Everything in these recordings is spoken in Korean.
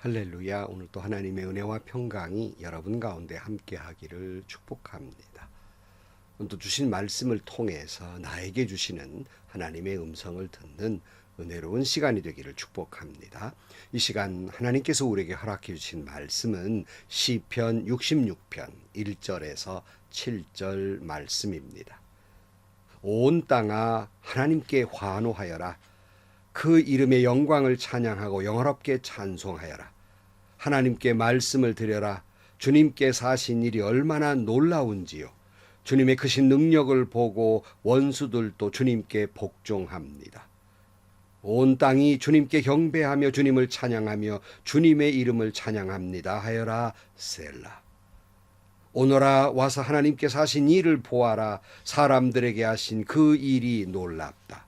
할렐루야. 오늘 또 하나님의 은혜와 평강이 여러분 가운데 함께 하기를 축복합니다. 오늘도 주신 말씀을 통해서 나에게 주시는 하나님의 음성을 듣는 은혜로운 시간이 되기를 축복합니다. 이 시간 하나님께서 우리에게 허락해 주신 말씀은 시편 66편 1절에서 7절 말씀입니다. 온 땅아 하나님께 환호하여라. 그 이름의 영광을 찬양하고 영화롭게 찬송하여라. 하나님께 말씀을 드려라. 주님께서 하신 일이 얼마나 놀라운지요. 주님의 크신 능력을 보고 원수들도 주님께 복종합니다. 온 땅이 주님께 경배하며 주님을 찬양하며 주님의 이름을 찬양합니다 하여라. 셀라. 오너라 와서 하나님께서 하신 일을 보아라. 사람들에게 하신 그 일이 놀랍다.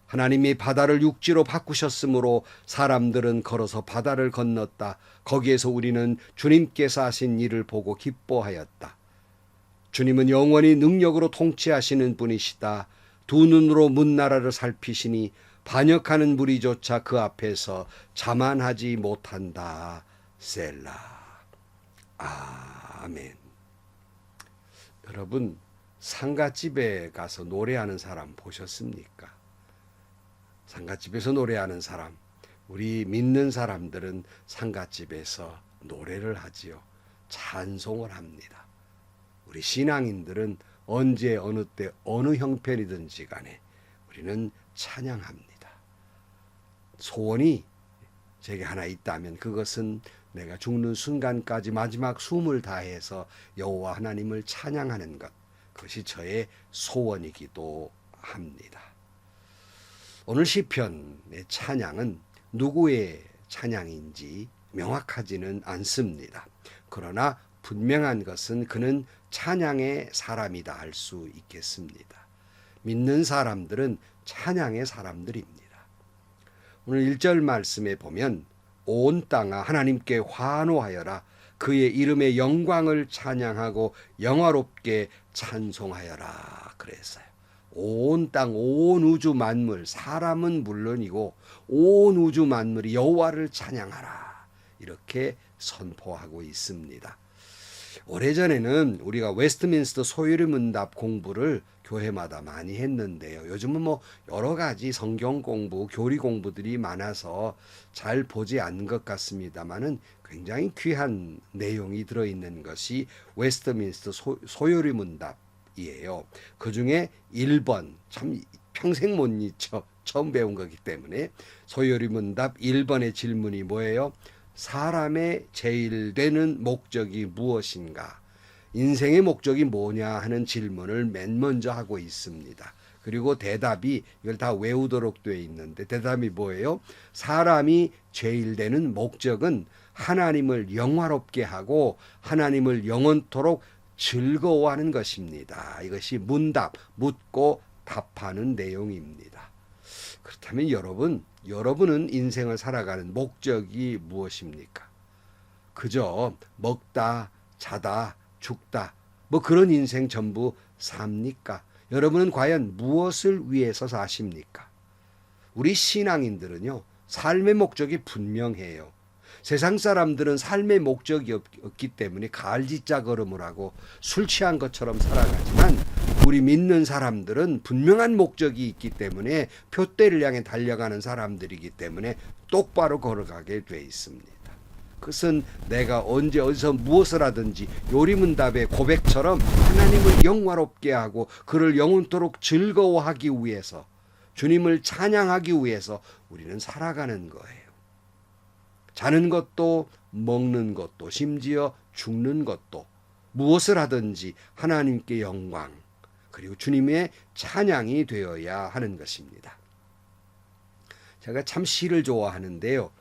하나님이 바다를 육지로 바꾸셨으므로 사람들은 걸어서 바다를 건넜다. 거기에서 우리는 주님께서 하신 일을 보고 기뻐하였다. 주님은 영원히 능력으로 통치하시는 분이시다. 두 눈으로 문나라를 살피시니 반역하는 무리조차 그 앞에서 자만하지 못한다. 셀라. 아멘. 여러분, 상가집에 가서 노래하는 사람 보셨습니까? 상가집에서 노래하는 사람, 우리 믿는 사람들은 상가집에서 노래를 하지요. 찬송을 합니다. 우리 신앙인들은 언제 어느 때 어느 형편이든지 간에 우리는 찬양합니다. 소원이 제게 하나 있다면 그것은 내가 죽는 순간까지 마지막 숨을 다해서 여호와 하나님을 찬양하는 것, 그것이 저의 소원이기도 합니다. 오늘 시편의 찬양은 누구의 찬양인지 명확하지는 않습니다. 그러나 분명한 것은 그는 찬양의 사람이다 할 수 있겠습니다. 믿는 사람들은 찬양의 사람들입니다. 오늘 1절 말씀에 보면 온 땅아 하나님께 환호하여라. 그의 이름의 영광을 찬양하고 영화롭게 찬송하여라 그랬어요. 온 땅, 온 우주 만물, 사람은 물론이고 온 우주 만물이 여호와를 찬양하라 이렇게 선포하고 있습니다. 오래전에는 우리가 웨스트민스터 소유리 문답 공부를 교회마다 많이 했는데요. 요즘은 뭐 여러 가지 성경 공부, 교리 공부들이 많아서 잘 보지 않는 것 같습니다만은 굉장히 귀한 내용이 들어있는 것이 웨스트민스터 소유리 문답 이에요. 그 중에 1번, 참 평생 못 잊죠. 처음 배운 거기 때문에 소요리 문답 1번의 질문이 뭐예요? 사람의 제일 되는 목적이 무엇인가? 인생의 목적이 뭐냐 하는 질문을 맨 먼저 하고 있습니다. 그리고 대답이 이걸 다 외우도록 되어 있는데 대답이 뭐예요? 사람이 제일 되는 목적은 하나님을 영화롭게 하고 하나님을 영원토록 즐거워하는 것입니다. 이것이 문답, 묻고 답하는 내용입니다. 그렇다면 여러분은 인생을 살아가는 목적이 무엇입니까? 그저 먹다, 자다, 죽다, 뭐 그런 인생 전부 삽니까? 여러분은 과연 무엇을 위해서 사십니까? 우리 신앙인들은요, 삶의 목적이 분명해요. 세상 사람들은 삶의 목적이 없기 때문에 가을짓자 걸음을 하고 술 취한 것처럼 살아가지만 우리 믿는 사람들은 분명한 목적이 있기 때문에 표대를 향해 달려가는 사람들이기 때문에 똑바로 걸어가게 돼 있습니다. 그것은 내가 언제 어디서 무엇을 하든지 요리문답의 고백처럼 하나님을 영화롭게 하고 그를 영원토록 즐거워하기 위해서 주님을 찬양하기 위해서 우리는 살아가는 거예요. 자는 것도 먹는 것도 심지어 죽는 것도 무엇을 하든지 하나님께 영광 그리고 주님의 찬양이 되어야 하는 것입니다. 제가 참 시를 좋아하는데요.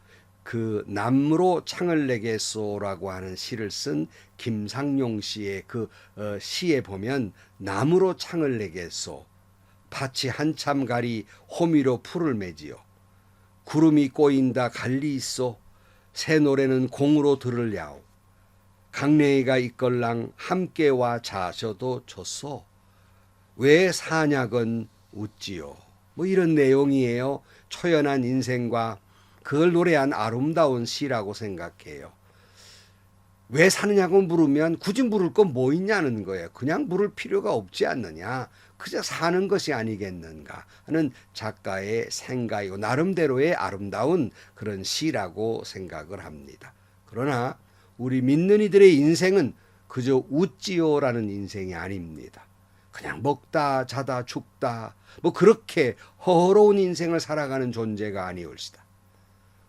그 나무로 창을 내겠소라고 하는 시를 쓴 김상용 씨의 그 시에 보면 나무로 창을 내겠소 밭이 한참 가리 호미로 풀을 매지요 구름이 꼬인다 갈리 있소 새 노래는 공으로 들으랴오 강냉이가 있걸랑 함께와 자셔도 좋소 왜 사냥은 웃지요 뭐 이런 내용이에요. 초연한 인생과 그걸 노래한 아름다운 시라고 생각해요. 왜 사느냐고 물으면 굳이 물을 건 뭐 있냐는 거예요. 그냥 물을 필요가 없지 않느냐. 그저 사는 것이 아니겠는가 하는 작가의 생각이고 나름대로의 아름다운 그런 시라고 생각을 합니다. 그러나 우리 믿는 이들의 인생은 그저 웃지요라는 인생이 아닙니다. 그냥 먹다 자다 죽다 뭐 그렇게 허허로운 인생을 살아가는 존재가 아니올시다.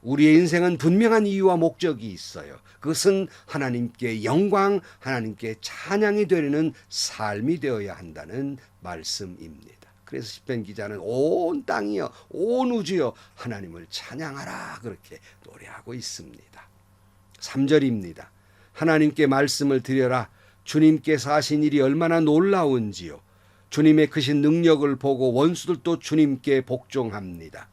우리의 인생은 분명한 이유와 목적이 있어요. 그것은 하나님께 영광, 하나님께 찬양이 되는 삶이 되어야 한다는 말씀입니다. 그래서 시편 기자는 온 땅이여, 온 우주여 하나님을 찬양하라 그렇게 노래하고 있습니다. 3절입니다. 하나님께 말씀을 드려라. 주님께서 하신 일이 얼마나 놀라운지요. 주님의 크신 능력을 보고 원수들도 주님께 복종합니다.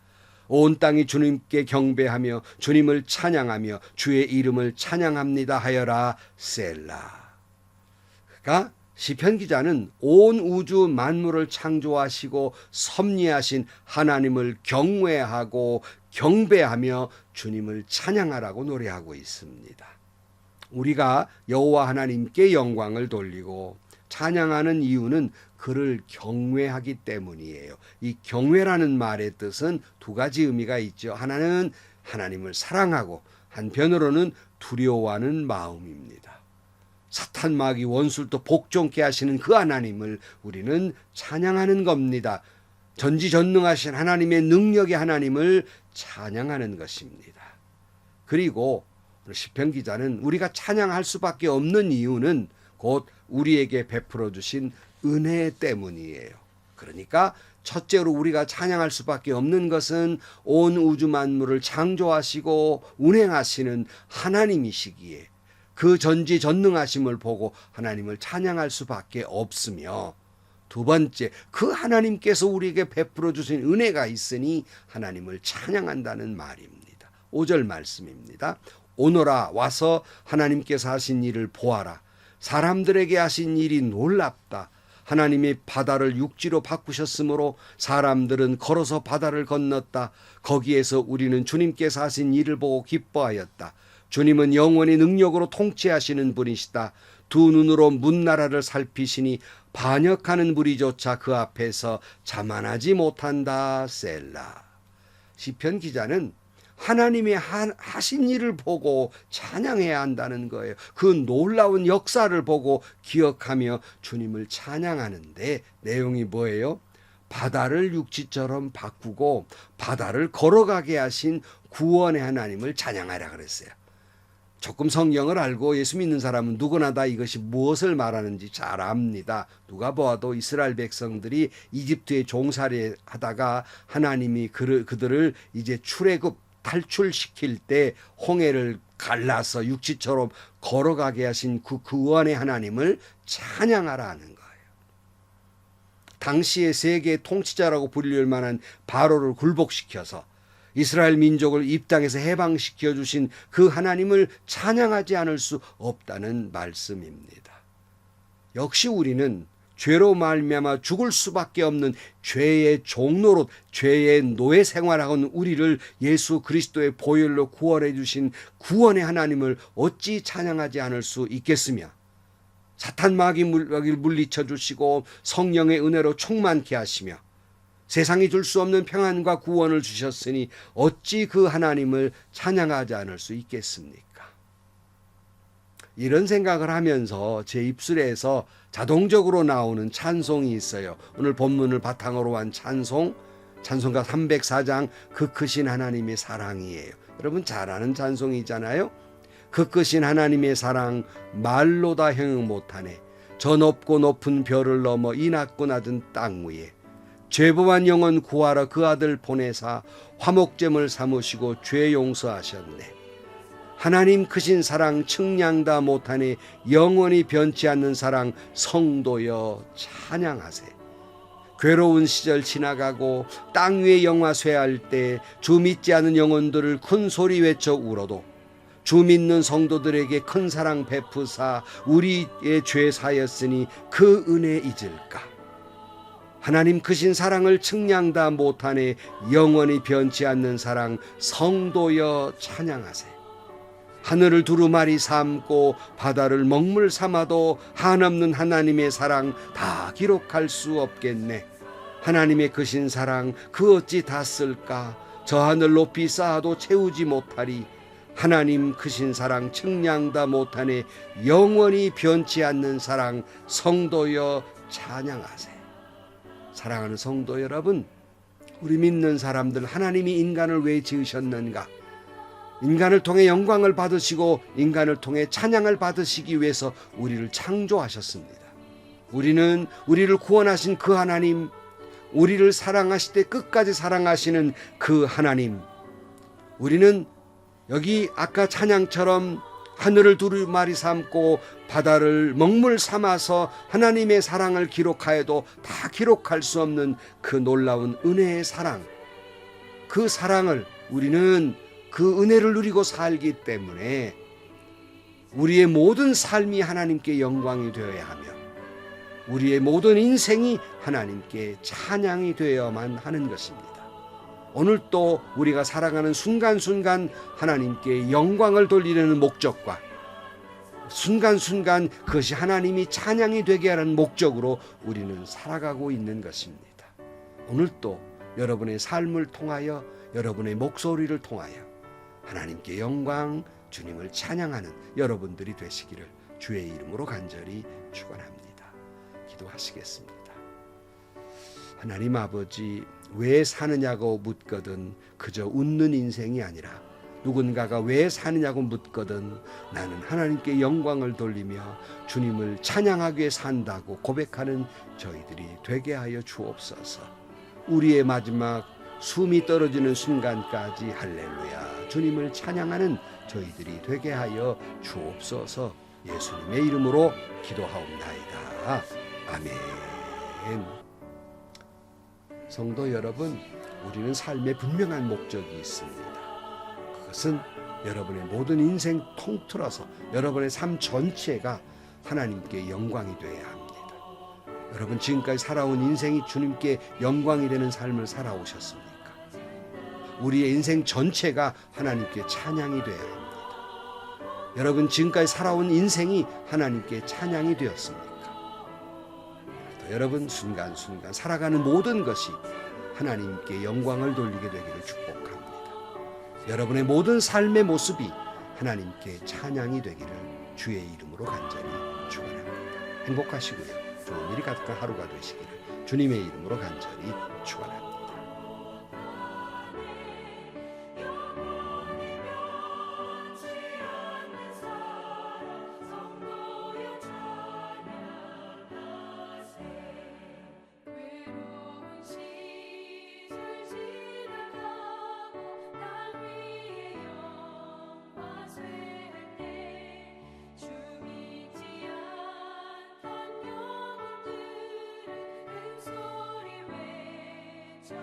온 땅이 주님께 경배하며 주님을 찬양하며 주의 이름을 찬양합니다 하여라 셀라. 그러니까 시편 기자는 온 우주 만물을 창조하시고 섭리하신 하나님을 경외하고 경배하며 주님을 찬양하라고 노래하고 있습니다. 우리가 여호와 하나님께 영광을 돌리고 찬양하는 이유는 그를 경외하기 때문이에요. 이 경외라는 말의 뜻은 두 가지 의미가 있죠. 하나는 하나님을 사랑하고 한편으로는 두려워하는 마음입니다. 사탄 마귀 원수도 복종케 하시는 그 하나님을 우리는 찬양하는 겁니다. 전지전능하신 하나님의 능력의 하나님을 찬양하는 것입니다. 그리고 시편 기자는 우리가 찬양할 수밖에 없는 이유는 곧 우리에게 베풀어 주신 은혜 때문이에요. 그러니까 첫째로 우리가 찬양할 수밖에 없는 것은 온 우주 만물을 창조하시고 운행하시는 하나님이시기에 그 전지전능하심을 보고 하나님을 찬양할 수밖에 없으며, 두 번째, 그 하나님께서 우리에게 베풀어 주신 은혜가 있으니 하나님을 찬양한다는 말입니다. 5절 말씀입니다. 오너라 와서 하나님께서 하신 일을 보아라. 사람들에게 하신 일이 놀랍다. 하나님이 바다를 육지로 바꾸셨으므로 사람들은 걸어서 바다를 건넜다. 거기에서 우리는 주님께서 하신 일을 보고 기뻐하였다. 주님은 영원히 능력으로 통치하시는 분이시다. 두 눈으로 문나라를 살피시니 반역하는 무리조차 그 앞에서 자만하지 못한다. 셀라. 시편 기자는 하나님의 하신 일을 보고 찬양해야 한다는 거예요. 그 놀라운 역사를 보고 기억하며 주님을 찬양하는데 내용이 뭐예요? 바다를 육지처럼 바꾸고 바다를 걸어가게 하신 구원의 하나님을 찬양하라 그랬어요. 조금 성경을 알고 예수 믿는 사람은 누구나 다 이것이 무엇을 말하는지 잘 압니다. 누가 보아도 이스라엘 백성들이 이집트에 종살이 하다가 하나님이 그들을 이제 출애굽 탈출시킬 때 홍해를 갈라서 육지처럼 걸어가게 하신 그 구원의 하나님을 찬양하라 하는 거예요. 당시의 세계 통치자라고 불릴 만한 바로를 굴복시켜서 이스라엘 민족을 이 땅에서 해방시켜 주신 그 하나님을 찬양하지 않을 수 없다는 말씀입니다. 역시 우리는 죄로 말미암아 죽을 수밖에 없는 죄의 종노릇, 죄의 노예 생활하는 우리를 예수 그리스도의 보혈로 구원해 주신 구원의 하나님을 어찌 찬양하지 않을 수 있겠으며, 사탄 마귀를 물리쳐 주시고 성령의 은혜로 충만케 하시며 세상이 줄 수 없는 평안과 구원을 주셨으니 어찌 그 하나님을 찬양하지 않을 수 있겠습니까? 이런 생각을 하면서 제 입술에서 자동적으로 나오는 찬송이 있어요. 오늘 본문을 바탕으로 한 찬송가 304장 그 크신 하나님의 사랑이에요. 여러분 잘 아는 찬송이잖아요. 그 크신 하나님의 사랑 말로 다 형용 못하네. 저 높고 높은 별을 넘어 이 낮고 낮은 땅 위에 죄범한 영혼 구하러 그 아들 보내사 화목제물 삼으시고 죄 용서하셨네. 하나님 크신 사랑 측량 다 못하네. 영원히 변치 않는 사랑 성도여 찬양하세. 괴로운 시절 지나가고 땅 위에 영화 쇠할 때 주 믿지 않은 영혼들을 큰 소리 외쳐 울어도 주 믿는 성도들에게 큰 사랑 베푸사 우리의 죄 사였으니 그 은혜 잊을까. 하나님 크신 사랑을 측량 다 못하네. 영원히 변치 않는 사랑 성도여 찬양하세. 하늘을 두루마리 삼고 바다를 먹물 삼아도 한없는 하나님의 사랑 다 기록할 수 없겠네. 하나님의 크신 사랑 그 어찌 다 쓸까. 저 하늘 높이 쌓아도 채우지 못하리. 하나님 크신 사랑 측량 다 못하네. 영원히 변치 않는 사랑 성도여 찬양하세. 사랑하는 성도 여러분, 우리 믿는 사람들, 하나님이 인간을 왜 지으셨는가? 인간을 통해 영광을 받으시고 인간을 통해 찬양을 받으시기 위해서 우리를 창조하셨습니다. 우리는 우리를 구원하신 그 하나님, 우리를 사랑하실 때 끝까지 사랑하시는 그 하나님, 우리는 여기 아까 찬양처럼 하늘을 두루마리 삼고 바다를 먹물 삼아서 하나님의 사랑을 기록하여도 다 기록할 수 없는 그 놀라운 은혜의 사랑, 그 사랑을 우리는 그 은혜를 누리고 살기 때문에 우리의 모든 삶이 하나님께 영광이 되어야 하며 우리의 모든 인생이 하나님께 찬양이 되어야만 하는 것입니다. 오늘 또 우리가 살아가는 순간순간 하나님께 영광을 돌리려는 목적과 순간순간 그것이 하나님이 찬양이 되게 하는 목적으로 우리는 살아가고 있는 것입니다. 오늘 또 여러분의 삶을 통하여 여러분의 목소리를 통하여 하나님께 영광, 주님을 찬양하는 여러분들이 되시기를 주의 이름으로 간절히 축원합니다. 기도하시겠습니다. 하나님 아버지, 왜 사느냐고 묻거든 그저 웃는 인생이 아니라 누군가가 왜 사느냐고 묻거든 나는 하나님께 영광을 돌리며 주님을 찬양하기 위해 산다고 고백하는 저희들이 되게 하여 주옵소서. 우리의 마지막 숨이 떨어지는 순간까지 할렐루야 주님을 찬양하는 저희들이 되게 하여 주옵소서. 예수님의 이름으로 기도하옵나이다. 아멘. 성도 여러분, 우리는 삶에 분명한 목적이 있습니다. 그것은 여러분의 모든 인생 통틀어서 여러분의 삶 전체가 하나님께 영광이 되어야 합니다. 여러분 지금까지 살아온 인생이 주님께 영광이 되는 삶을 살아오셨습니까? 우리의 인생 전체가 하나님께 찬양이 되어야 합니다. 여러분 지금까지 살아온 인생이 하나님께 찬양이 되었습니까? 여러분 순간순간 살아가는 모든 것이 하나님께 영광을 돌리게 되기를 축복합니다. 여러분의 모든 삶의 모습이 하나님께 찬양이 되기를 주의 이름으로 간절히 축원합니다. 행복하시고요. 좋은 일이 가득한 하루가 되시기를 주님의 이름으로 간절히 축원합니다. 소리 외쳐